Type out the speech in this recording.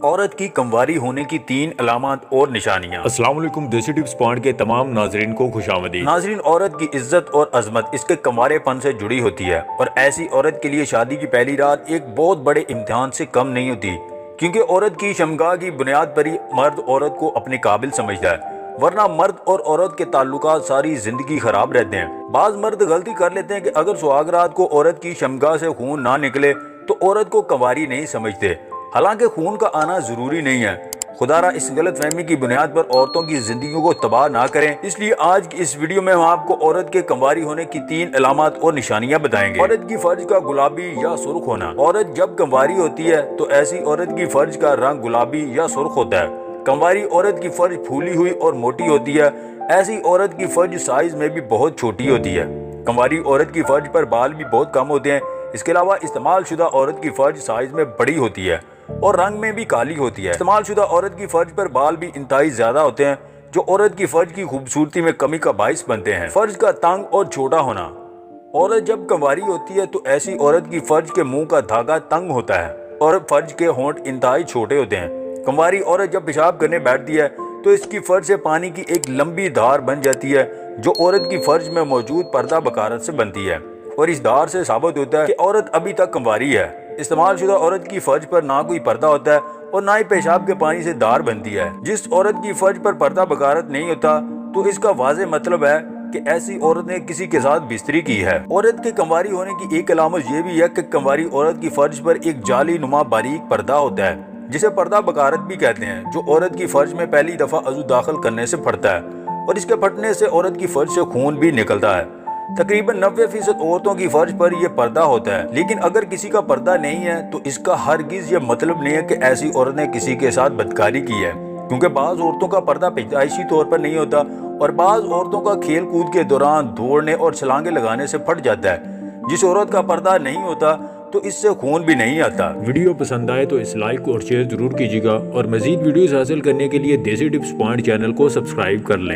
عورت کی کمواری ہونے کی 3 علامات اور نشانیاں۔ السلام علیکم، دیسی ٹپس پوائنٹ کے تمام ناظرین کو خوش آمدید۔ ناظرین، عورت کی عزت اور عظمت اس کے کنوارے پن سے جڑی ہوتی ہے، اور ایسی عورت کے لیے شادی کی پہلی رات ایک بہت بڑے امتحان سے کم نہیں ہوتی، کیونکہ عورت کی شرمگاہ کی بنیاد پر ہی مرد عورت کو اپنے قابل سمجھتا ہے، ورنہ مرد اور عورت کے تعلقات ساری زندگی خراب رہتے ہیں۔ بعض مرد غلطی کر لیتے ہیں کہ اگر سہاگ رات کو عورت کی شرمگاہ سے خون نہ نکلے تو عورت کو کنواری نہیں سمجھتے، حالانکہ خون کا آنا ضروری نہیں ہے۔ خدا را اس غلط فہمی کی بنیاد پر عورتوں کی زندگیوں کو تباہ نہ کریں، اس لیے آج کی اس ویڈیو میں ہم آپ کو عورت کے کنواری ہونے کی 3 علامات اور نشانیاں بتائیں گے۔ عورت کی فرج کا گلابی یا سرخ ہونا۔ عورت جب کنواری ہوتی ہے تو ایسی عورت کی فرج کا رنگ گلابی یا سرخ ہوتا ہے۔ کنواری عورت کی فرج پھولی ہوئی اور موٹی ہوتی ہے، ایسی عورت کی فرج سائز میں بھی بہت چھوٹی ہوتی ہے۔ کنواری عورت کی فرج پر بال بھی بہت کم ہوتے ہیں، اس کے علاوہ استعمال شدہ عورت کی فرج سائز میں بڑی ہوتی ہے اور رنگ میں بھی کالی ہوتی ہے۔ استعمال شدہ عورت کی فرج پر بال بھی انتہائی زیادہ ہوتے ہیں، جو عورت کی فرج کی خوبصورتی میں کمی کا باعث بنتے ہیں۔ فرج کا تنگ اور چھوٹا ہونا۔ عورت جب کنواری ہوتی ہے تو ایسی عورت کی فرج کے منہ کا دھاگا تنگ ہوتا ہے اور فرج کے ہونٹ انتہائی چھوٹے ہوتے ہیں۔ کنواری عورت جب پیشاب کرنے بیٹھتی ہے تو اس کی فرج سے پانی کی ایک لمبی دھار بن جاتی ہے، جو عورت کی فرج میں موجود پردہ بکارت سے بنتی ہے، اور اس دھار سے ثابت ہوتا ہے کہ عورت ابھی تک کنواری ہے۔ استعمال شدہ عورت کی فرج پر نہ کوئی پردہ ہوتا ہے اور نہ ہی پیشاب کے پانی سے دھار بنتی ہے۔ جس عورت کی فرج پر پردہ بکارت نہیں ہوتا تو اس کا واضح مطلب ہے کہ ایسی عورت نے کسی کے ساتھ بستری کی ہے۔ عورت کے کنواری ہونے کی ایک علامت یہ بھی ہے کہ کنواری عورت کی فرج پر ایک جالی نما باریک پردہ ہوتا ہے، جسے پردہ بکارت بھی کہتے ہیں، جو عورت کی فرج میں پہلی دفعہ عضو داخل کرنے سے پھٹتا ہے، اور اس کے پھٹنے سے عورت کی فرج سے خون بھی نکلتا ہے۔ تقریباً 90% عورتوں کی فرج پر یہ پردہ ہوتا ہے، لیکن اگر کسی کا پردہ نہیں ہے تو اس کا ہرگز یہ مطلب نہیں ہے کہ ایسی عورت نے کسی کے ساتھ بدکاری کی ہے، کیونکہ بعض عورتوں کا پردہ پیدائشی طور پر نہیں ہوتا اور بعض عورتوں کا کھیل کود کے دوران دوڑنے اور چھلانگیں لگانے سے پھٹ جاتا ہے۔ جس عورت کا پردہ نہیں ہوتا تو اس سے خون بھی نہیں آتا۔ ویڈیو پسند آئے تو اس لائک اور شیئر ضرور کیجیے گا، اور مزید ویڈیوز حاصل کرنے کے لیے دیسی ٹپس پوائنٹ چینل کو سبسکرائب کر لیں۔